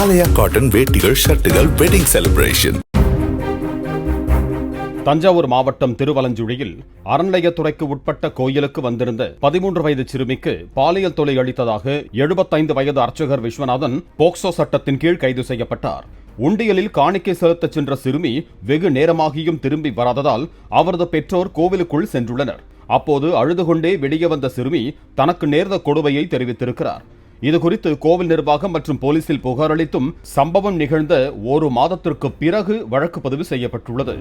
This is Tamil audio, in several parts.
ஆலயா காட்டன் வேட்டிகள் ஷர்ட்டுகள் வெட்டிங் செலிப்ரேஷன். தஞ்சாவூர் மாவட்டம் திருவலஞ்சுழியில் அறநிலையத்துறைக்கு உட்பட்ட கோயிலுக்கு வந்திருந்த 13 வயது சிறுமிக்கு பாலியல் தொல்லை அளித்ததாக 75 வயது அர்ச்சகர் விஸ்வநாதன் போக்சோ சட்டத்தின் கீழ் கைது செய்யப்பட்டார். உண்டியலில் காணிக்கை செலுத்தச் சென்ற சிறுமி வெகு நேரமாகியும் திரும்பி வராததால் அவரது பெற்றோர் கோவிலுக்குள் சென்றுள்ளனர். அப்போது அழுது கொண்டே வெளியே வந்த சிறுமி தனக்கு நேர்ந்த கொடுமையை தெரிவித்திருக்கிறார். இதுகுறித்து கோவில் நிர்வாகம் மற்றும் போலீசில் புகார் அளித்தும் சம்பவம் நிகழ்ந்த 1 மாதத்திற்கு பிறகு வழக்கு பதிவு செய்யப்பட்டுள்ளது.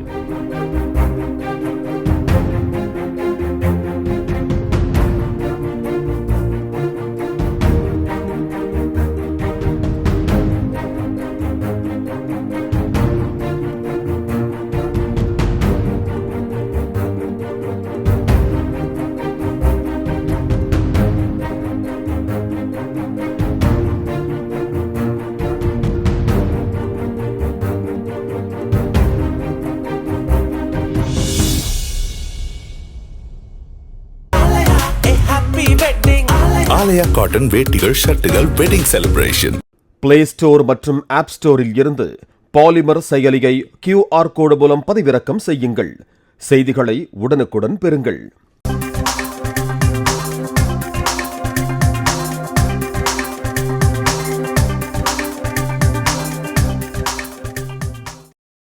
ஆலயா காட்டன் வேட்டிகள் ஷர்ட்டுகள் வெட்டிங் செலிப்ரேஷன். பிளே ஸ்டோர் மற்றும் ஆப் ஸ்டோரில் இருந்து பாலிமர் செயலியை QR கோடு மூலம் பதிவிறக்கம் செய்யுங்கள். செய்திகளை உடனுக்குடன் பெறுங்கள்.